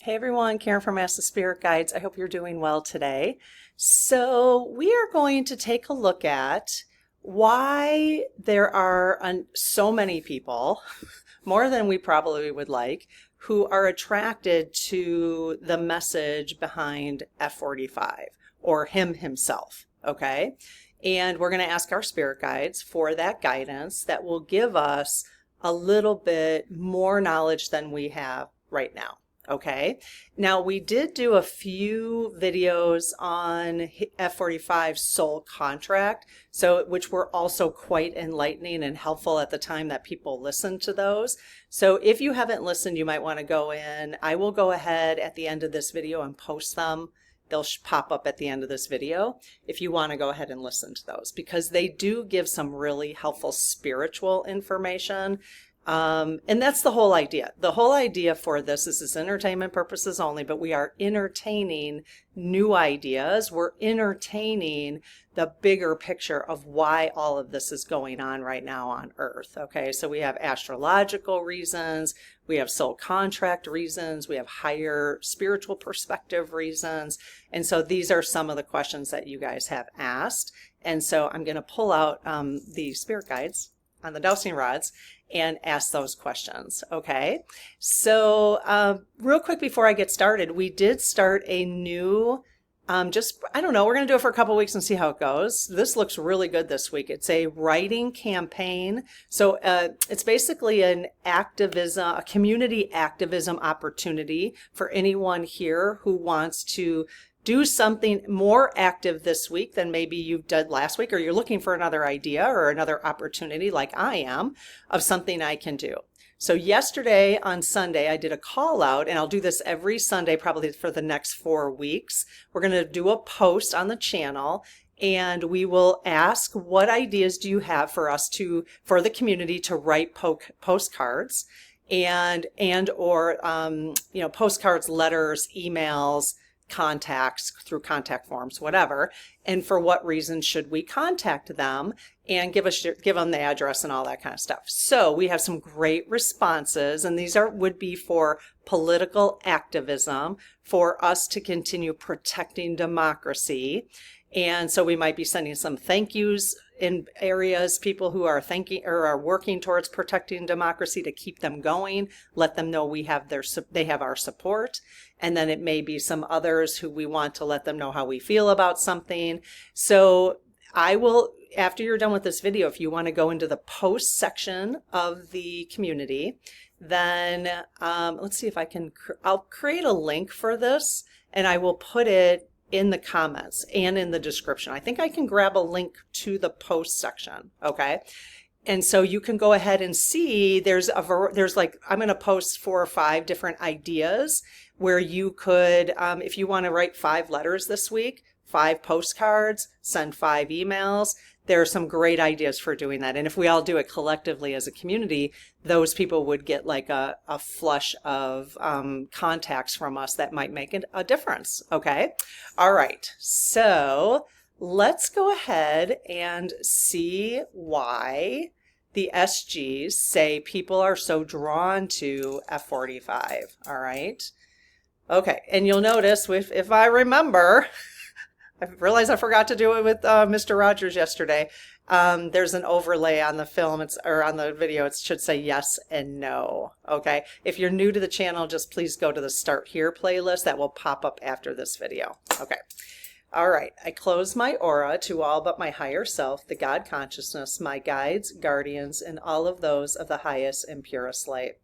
Hey everyone, Karen from Ask the Spirit Guides. I hope you're doing well today. So we are going to take a look at why there are so many people, more than we probably would like, who are attracted to the message behind F45 or him himself, okay? And we're going to ask our spirit guides for that guidance that will give us a little bit more knowledge than we have right now. Okay, now we did do a few videos on F45 soul contract, which were also quite enlightening and helpful at the time that people listened to those. So if you haven't listened, you might want to go in. I will go ahead at the end of this video and post them. They'll pop up at the end of this video if you want to go ahead and listen to those, because they do give some really helpful spiritual information. And that's the whole idea. The whole idea for this is entertainment purposes only, but we are entertaining new ideas. We're entertaining the bigger picture of why all of this is going on right now on Earth. Okay, so we have astrological reasons, we have soul contract reasons, we have higher spiritual perspective reasons. And so these are some of the questions that you guys have asked. And so I'm going to pull out the spirit guides on the dowsing rods and ask those questions. Okay, so real quick before I get started, we did start a new I don't know, we're going to do it for a couple weeks and see how it goes. This looks really good this week. It's a writing campaign. So it's basically an activism, a community activism opportunity for anyone here who wants to do something more active this week than maybe you did last week, or you're looking for another idea or another opportunity like I am of something I can do. So yesterday on Sunday, I did a call out, and I'll do this every Sunday probably for the next 4 weeks. We're going to do a post on the channel, and we will ask, what ideas do you have for us for the community to write postcards and or postcards, letters, emails, contacts through contact forms, whatever, and for what reason should we contact them, and give them the address and all that kind of stuff. So we have some great responses, and these would be for political activism, for us to continue protecting democracy. And so we might be sending some thank yous in areas, people who are thanking or are working towards protecting democracy, to keep them going, let them know they have our support. And then it may be some others who we want to let them know how we feel about something. So I will, after you're done with this video, if you want to go into the post section of the community, then let's see if I'll create a link for this, and I will put it in the comments and in the description. I think I can grab a link to the post section, okay? And so you can go ahead and see there's like, I'm going to post 4 or 5 different ideas where you could, if you want to write 5 letters this week, 5 postcards, send 5 emails. There are some great ideas for doing that. And if we all do it collectively as a community, those people would get like a flush of contacts from us that might make a difference. Okay. All right. So let's go ahead and see why the SGs say people are so drawn to F45. All right. Okay. And you'll notice if I remember, I realized I forgot to do it with Mr. Rogers yesterday. There's an overlay on the film, or on the video. It should say yes and no. Okay. If you're new to the channel, just please go to the Start Here playlist. That will pop up after this video. Okay. All right. I close my aura to all but my higher self, the God consciousness, my guides, guardians, and all of those of the highest and purest light.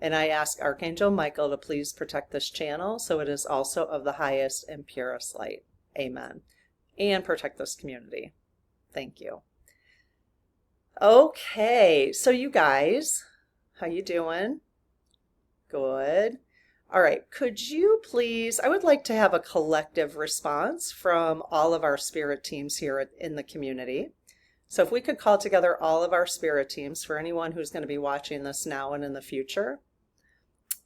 And I ask Archangel Michael to please protect this channel so it is also of the highest and purest light. Amen. And protect this community. Thank you. Okay, so you guys, how you doing? Good. All right, could you please, I would like to have a collective response from all of our spirit teams here in the community. So if we could call together all of our spirit teams for anyone who's going to be watching this now and in the future.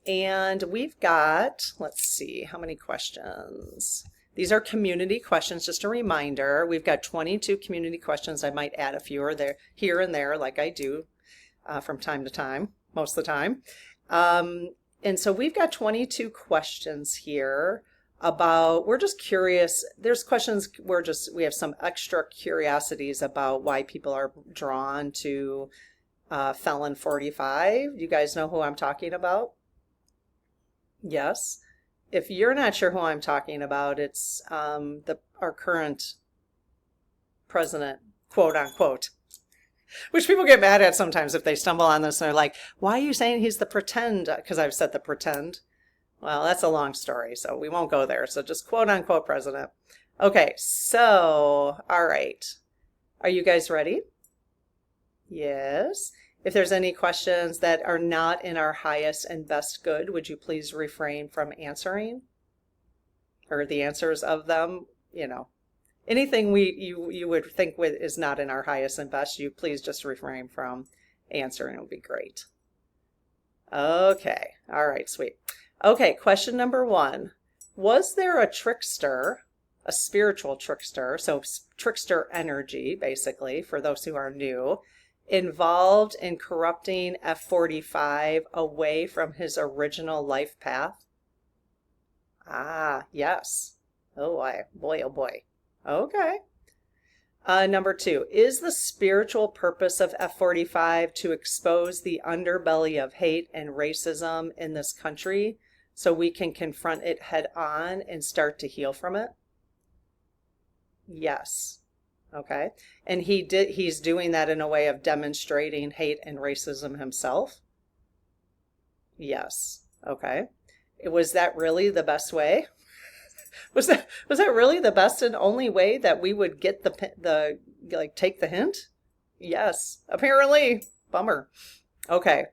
And we've got, let's see, how many questions? These are community questions, just a reminder. We've got 22 community questions. I might add a few or there, here and there, like I do from time to time, most of the time. And so we've got 22 questions here about, we're just curious. There's questions, we have some extra curiosities about why people are drawn to Felon 45. You guys know who I'm talking about? Yes. If you're not sure who I'm talking about, it's our current president, quote unquote, which people get mad at sometimes if they stumble on this and they're like, why are you saying he's the pretend? Because I've said the pretend. Well, that's a long story, so we won't go there. So just quote unquote president. Okay, so, all right. Are you guys ready? Yes. If there's any questions that are not in our highest and best good, would you please refrain from answering? Or the answers of them, anything you would think is not in our highest and best, you please just refrain from answering. It would be great. Okay. All right, sweet. Okay, question number 1. Was there a trickster, a spiritual trickster, so trickster energy, basically, for those who are new, involved in corrupting F45 away from his original life path? Ah, yes. Oh boy, oh boy. Okay. Number 2, is the spiritual purpose of F45 to expose the underbelly of hate and racism in this country so we can confront it head on and start to heal from it? Yes. Okay. And he's doing that in a way of demonstrating hate and racism himself? Yes. Okay. Was that really the best way? Was that really the best and only way that we would get take the hint? Yes, apparently. Bummer. Okay.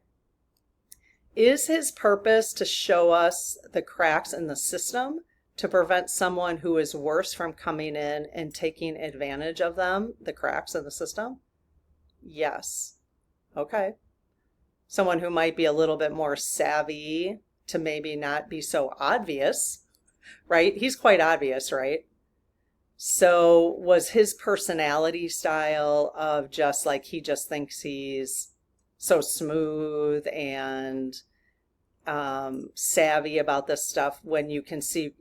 Is his purpose to show us the cracks in the system to prevent someone who is worse from coming in and taking advantage of them, the cracks in the system? Yes. Okay. Someone who might be a little bit more savvy to maybe not be so obvious, right? He's quite obvious, right? So was his personality style of just like, he just thinks he's so smooth and savvy about this stuff, when you can see,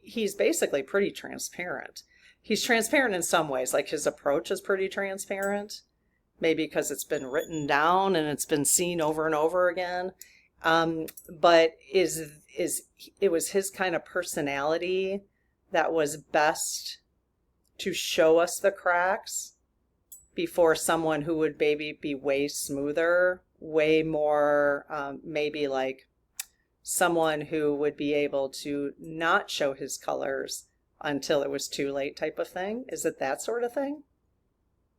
he's basically pretty transparent. He's transparent in some ways, like his approach is pretty transparent, maybe because it's been written down and it's been seen over and over again. But it was his kind of personality that was best to show us the cracks before someone who would maybe be way smoother, way more, maybe like someone who would be able to not show his colors until it was too late type of thing. Is it that sort of thing?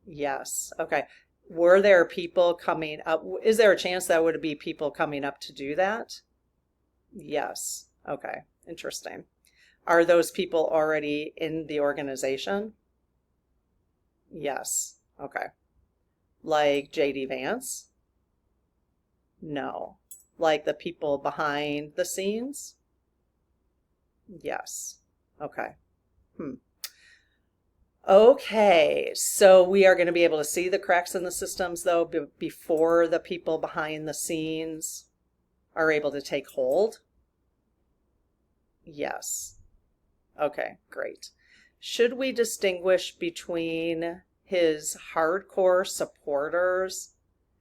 Yes. Okay. Were there people coming up? Is there a chance that would be people coming up to do that? Yes. Okay. Interesting. Are those people already in the organization? Yes. Okay. Like J.D. Vance? No. Like the people behind the scenes? Yes. Okay. Okay, so we are going to be able to see the cracks in the systems, though, before the people behind the scenes are able to take hold? Yes. Okay, great. Should we distinguish between his hardcore supporters?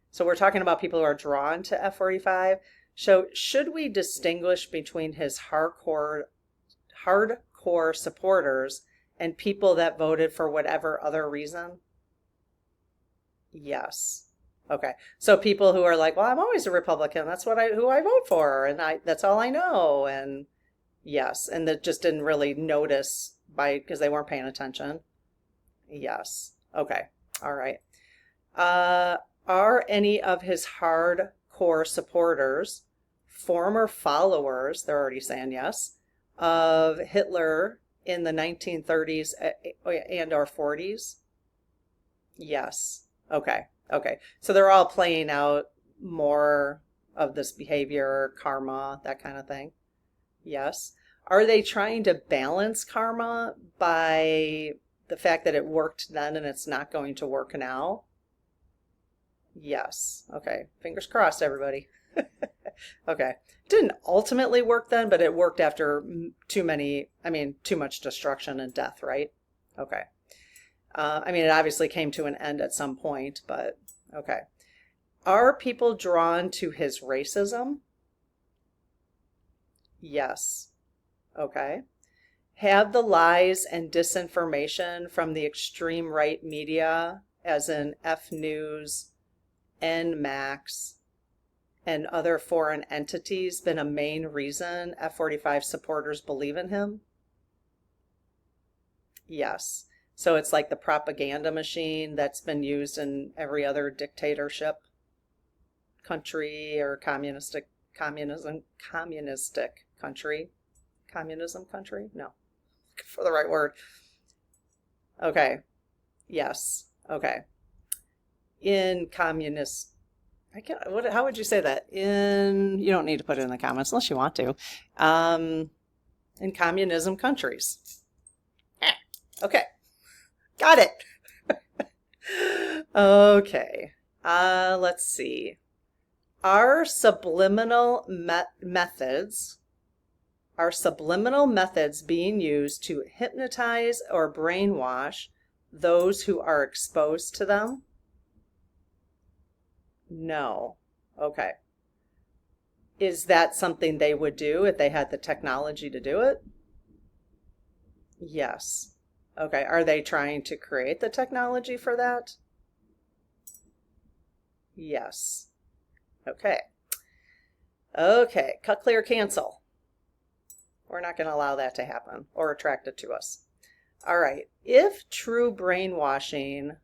So we're talking about people who are drawn to F45. So should we distinguish between his hardcore supporters and people that voted for whatever other reason? Yes. Okay. So people who are like, well, I'm always a Republican. That's who I vote for, and that's all I know. And yes, and that just didn't really notice because they weren't paying attention. Yes. Okay. All right. Are any of his hardcore supporters former followers, they're already saying yes, of Hitler in the 1930s and or 40s? Yes. Okay. Okay. So they're all playing out more of this behavior, karma, that kind of thing. Yes. Are they trying to balance karma by the fact that it worked then and it's not going to work now? Yes. Okay. Fingers crossed, everybody. Okay. Didn't ultimately work then, but it worked after too much destruction and death, right? Okay. I mean, it obviously came to an end at some point, but okay. Are people drawn to his racism? Yes. Okay. Have the lies and disinformation from the extreme right media, as in F News, NMAX, and other foreign entities, been a main reason F-45 supporters believe in him? Yes. So it's like the propaganda machine that's been used in every other dictatorship country or communistic country. Communism country? No, for the right word. Okay. Yes. Okay. In communist, I can't, how would you say that? You don't need to put it in the comments unless you want to. In communism countries. Okay. Got it. Okay. Let's see. Are subliminal methods being used to hypnotize or brainwash those who are exposed to them? No. Okay. Is that something they would do if they had the technology to do it? Yes. Okay. Are they trying to create the technology for that? Yes. Okay. Okay. Cut, clear, cancel. We're not going to allow that to happen or attract it to us. All right. If true brainwashing,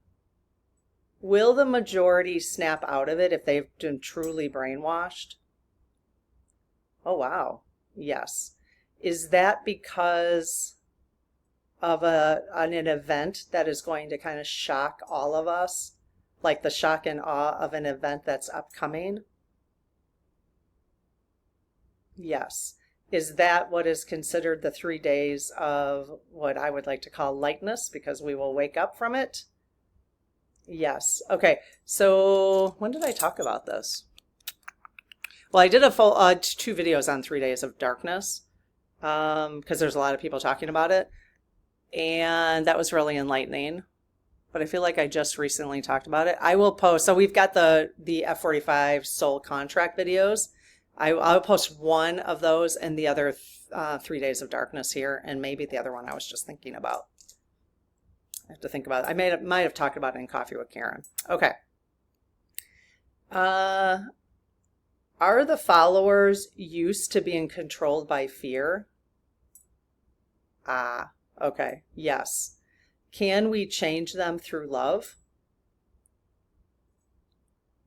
will the majority snap out of it if they've been truly brainwashed? Oh, wow. Yes. Is that because of an event that is going to kind of shock all of us? Like the shock and awe of an event that's upcoming? Yes. Is that what is considered the 3 days of what I would like to call lightness, because we will wake up from it? Yes. Okay. So when did I talk about this? Well, I did a full 2 videos on 3 days of darkness, because there's a lot of people talking about it, and that was really enlightening. But I feel like I just recently talked about it. I will post. So we've got the F-45 soul contract videos. I'll post one of those and the other 3 days of darkness here, and maybe the other one I was just thinking about. I have to think about it. I might have talked about it in Coffee with Karen. Okay. Are the followers used to being controlled by fear? Ah, okay. Yes. Can we change them through love?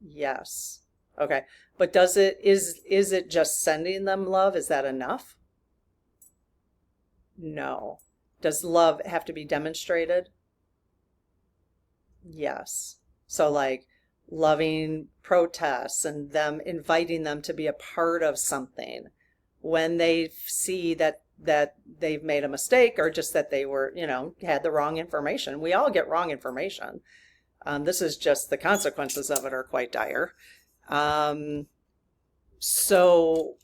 Yes. Okay. But is it just sending them love? Is that enough? No. Does love have to be demonstrated? Yes. So like loving protests and them inviting them to be a part of something when they see that they've made a mistake, or just that they were, had the wrong information. We all get wrong information. This is just the consequences of it are quite dire. So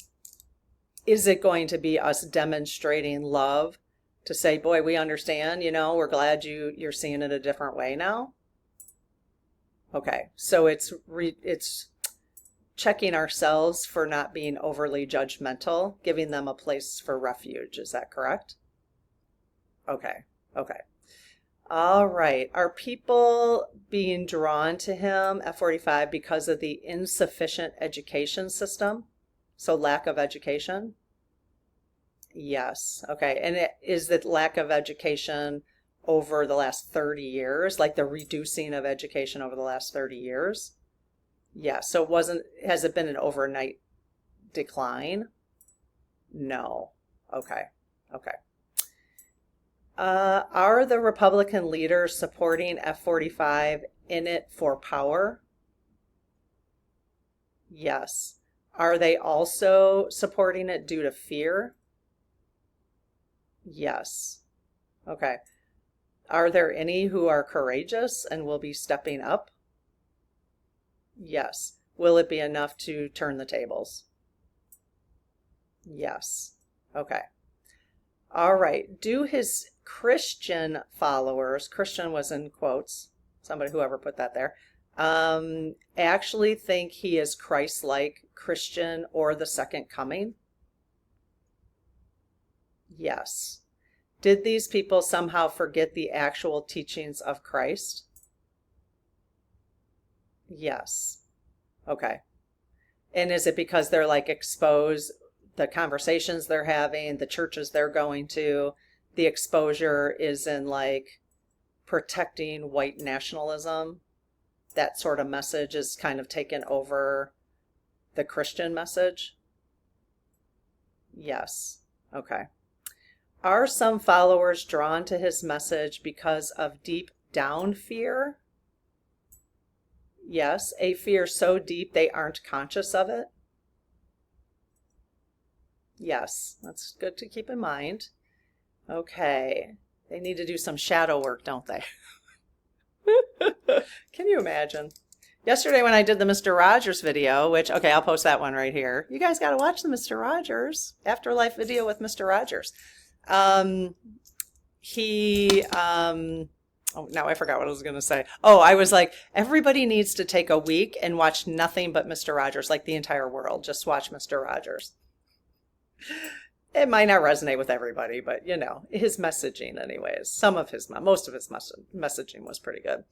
is it going to be us demonstrating love to say, boy, we understand, we're glad you're seeing it a different way now? Okay, so it's checking ourselves for not being overly judgmental, giving them a place for refuge. Is that correct? Okay, okay. All right. Are people being drawn to him, F-45, because of the insufficient education system? So lack of education? Yes. Okay. And is the lack of education over the last 30 years, like the reducing of education over the last 30 years? Yeah. So has it been an overnight decline? No. Okay. Okay. Are the Republican leaders supporting F-45 in it for power? Yes. Are they also supporting it due to fear? Yes. Okay. Are there any who are courageous and will be stepping up? Yes. Will it be enough to turn the tables? Yes. Okay. All right. Do his Christian followers, Christian was in quotes, somebody, whoever put that there, actually think he is Christ-like, Christian, or the second coming? Yes. Did these people somehow forget the actual teachings of Christ? Yes. Okay. And is it because they're like exposed, the conversations they're having, the churches they're going to, the exposure is in like protecting white nationalism? That sort of message is kind of taken over the Christian message? Yes. Okay. Are some followers drawn to his message because of deep down fear? Yes, a fear so deep they aren't conscious of it. Yes, that's good to keep in mind. Okay, they need to do some shadow work, don't they? Can you imagine? Yesterday when I did the Mr. Rogers video, which, okay, I'll post that one right here. You guys got to watch the Mr. Rogers Afterlife video with Mr. Rogers. Oh, now I forgot what I was going to say. Oh, I was like, everybody needs to take a week and watch nothing but Mr. Rogers, like the entire world. Just watch Mr. Rogers. It might not resonate with everybody, but you know, his messaging anyways. Most of his messaging was pretty good.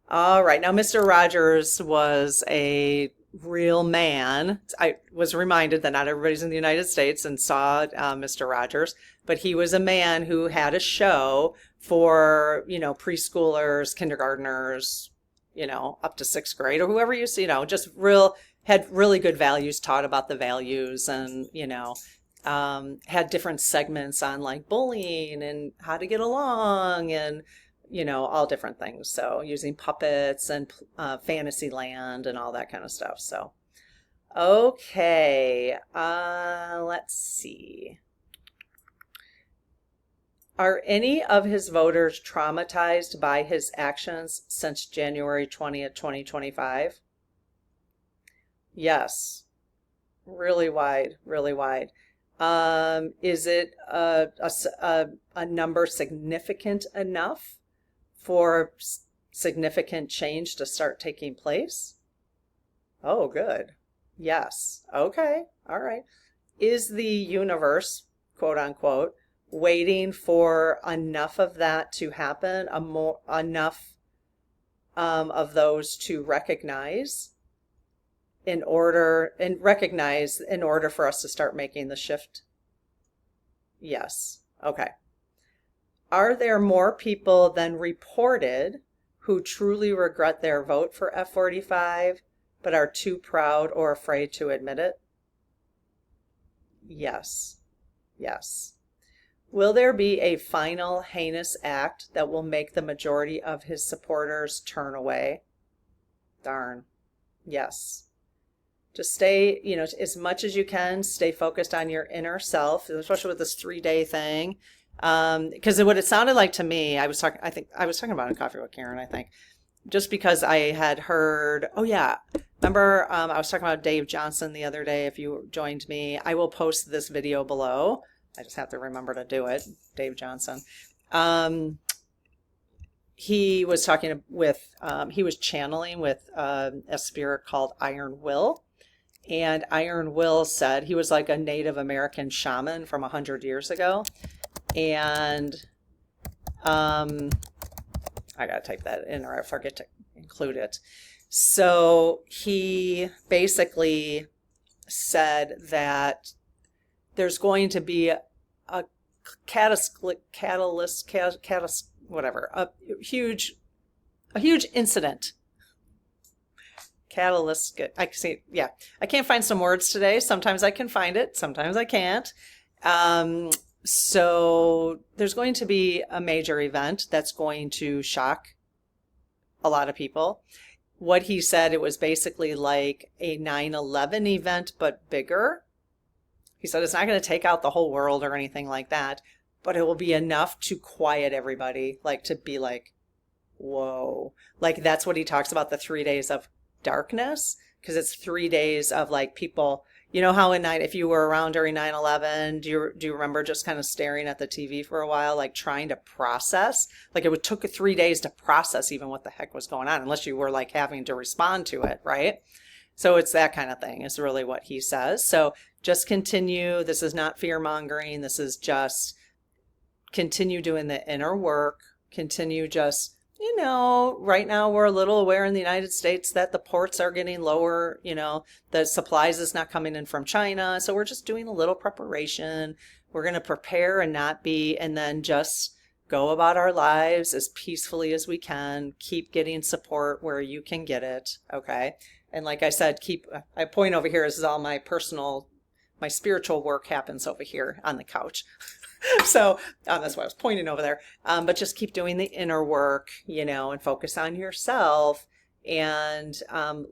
All right, now Mr. Rogers was a real man. I was reminded that not everybody's in the United States and saw Mr. Rogers, but he was a man who had a show for, you know, preschoolers, kindergartners, you know, up to sixth grade or whoever you see, you know, had really good values, taught about the values, and, you know, had different segments on like bullying and how to get along and, you know, all different things. So using puppets and Fantasyland and all that kind of stuff. So, okay, let's see. Are any of his voters traumatized by his actions since January 20th, 2025? Yes, really wide, really wide. Is it a number significant enough for significant change to start taking place? Oh, good. Yes. Okay. All right. Is the universe, quote unquote, waiting for enough of that to happen, enough of those to recognize in order for us to start making the shift? Yes. Okay. Are there more people than reported who truly regret their vote for F45 but are too proud or afraid to admit it? Yes. Yes. Will there be a final heinous act that will make the majority of his supporters turn away? Darn. Yes. Just stay, you know, as much as you can, stay focused on your inner self, especially with this 3-day thing. Because what it sounded like to me, I was talking about in Coffee with Karen, I think, just because I had heard, oh yeah, remember, I was talking about Dave Johnson the other day. If you joined me, I will post this video below. I just have to remember to do it. Dave Johnson. He was talking with, he was channeling with a spirit called Iron Will. And Iron Will said he was like a Native American shaman from 100 years ago. And I gotta type that in or I forget to include it. So he basically said that there's going to be a huge incident. Catalyst, I see, yeah. I can't find some words today. Sometimes I can find it, sometimes I can't. So there's going to be a major event that's going to shock a lot of people. What he said, it was basically like a 9/11 event, but bigger. He said it's not going to take out the whole world or anything like that, but it will be enough to quiet everybody, like to be like, whoa. Like that's what he talks about, the 3 days of darkness, because it's 3 days of like people, You know how if you were around during 9/11, do you remember just kind of staring at the TV for a while, like trying to process? Like it would took 3 days to process even what the heck was going on, unless you were like having to respond to it, right? So it's that kind of thing is really what he says. So just continue. This is not fear mongering. This is just continue doing the inner work. Continue just, right now we're a little aware in the United States that the ports are getting lower, the supplies is not coming in from China. So we're just doing a little preparation. We're going to prepare and not be, and then just go about our lives as peacefully as we can. Keep getting support where you can get it. Okay. And like I said, I point over here. This is all my spiritual work happens over here on the couch. So that's why I was pointing over there. But just keep doing the inner work, and focus on yourself and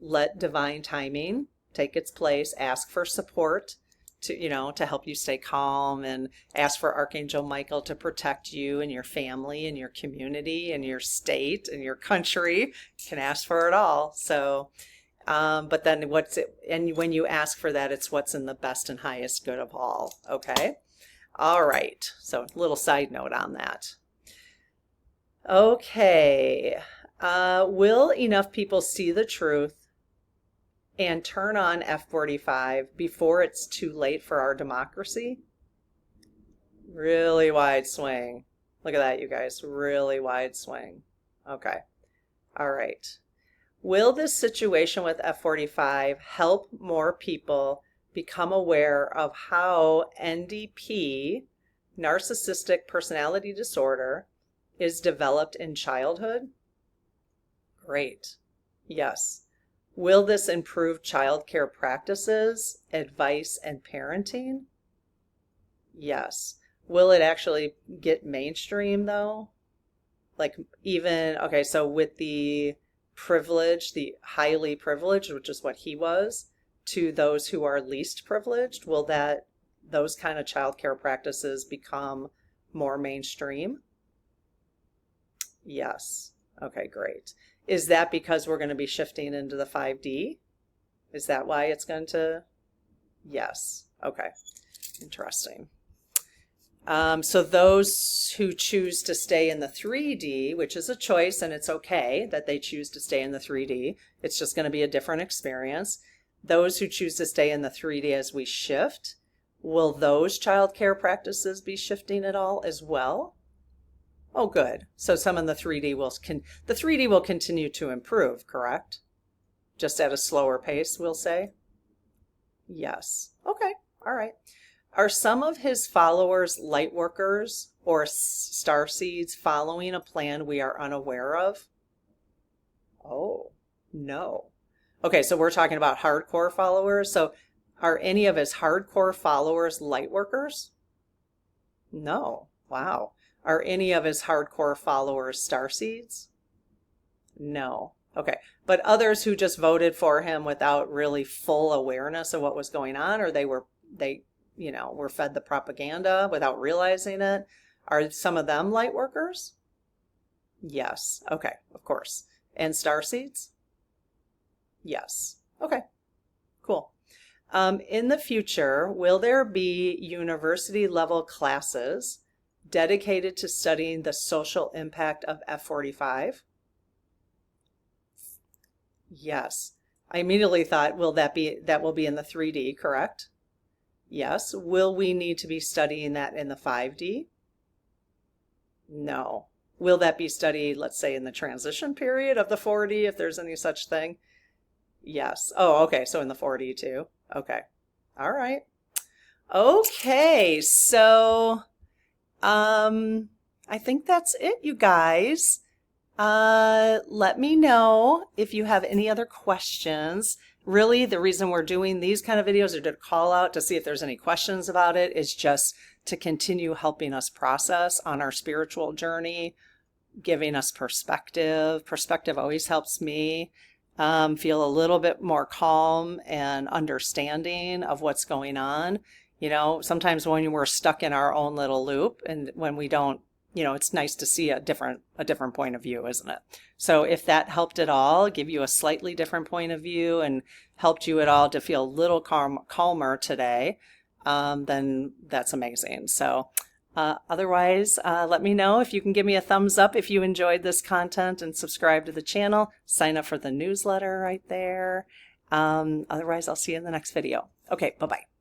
let divine timing take its place. Ask for support to help you stay calm, and ask for Archangel Michael to protect you and your family and your community and your state and your country. You can ask for it all. So but then and when you ask for that, it's what's in the best and highest good of all. Okay. All right. So a little side note on that. Okay. Will enough people see the truth and turn on F45 before it's too late for our democracy? Really wide swing. Look at that, you guys. Really wide swing. Okay. All right. Will this situation with F45 help more people become aware of how NDP, narcissistic personality disorder, is developed in childhood? Great. Yes. Will this improve childcare practices, advice, and parenting? Yes. Will it actually get mainstream though? Like okay, so with the privileged, the highly privileged, which is what he was, to those who are least privileged, will those kind of childcare practices become more mainstream? Yes. Okay, great. Is that because we're going to be shifting into the 5D? Is that why it's going to? Yes. Okay. Interesting. So those who choose to stay in the 3D, which is a choice, and it's okay that they choose to stay in the 3D. It's just going to be a different experience. Those who choose to stay in the 3D as we shift, will those childcare practices be shifting at all as well? Oh, good. So some of the 3D will continue to improve, correct? Just at a slower pace, we'll say? Yes. Okay. All right. Are some of his followers light workers or starseeds following a plan we are unaware of? Oh, no. Okay, so we're talking about hardcore followers. So are any of his hardcore followers light workers? No. Wow. Are any of his hardcore followers starseeds? No. Okay. But others who just voted for him without really full awareness of what was going on, or they were fed the propaganda without realizing it, are some of them light workers? Yes. Okay, of course. And starseeds? Yes. Okay, cool. In the future, will there be university level classes dedicated to studying the social impact of F45? Yes. I immediately thought, that will be in the 3D, correct? Yes. Will we need to be studying that in the 5D? No. Will that be studied, let's say, in the transition period of the 4D, if there's any such thing? Yes. Oh, okay. So in the 4D too. Okay. All right. Okay. So, I think that's it, you guys. Let me know if you have any other questions. Really, the reason we're doing these kind of videos or to call out to see if there's any questions about it is just to continue helping us process on our spiritual journey, giving us perspective. Perspective always helps me feel a little bit more calm and understanding of what's going on. Sometimes when we're stuck in our own little loop and when we don't it's nice to see a different point of view, isn't it? So if that helped at all, give you a slightly different point of view and helped you at all to feel a little calmer today, then that's amazing. So otherwise, let me know if you can give me a thumbs up if you enjoyed this content, and subscribe to the channel. Sign up for the newsletter right there. Otherwise, I'll see you in the next video. Okay, bye-bye.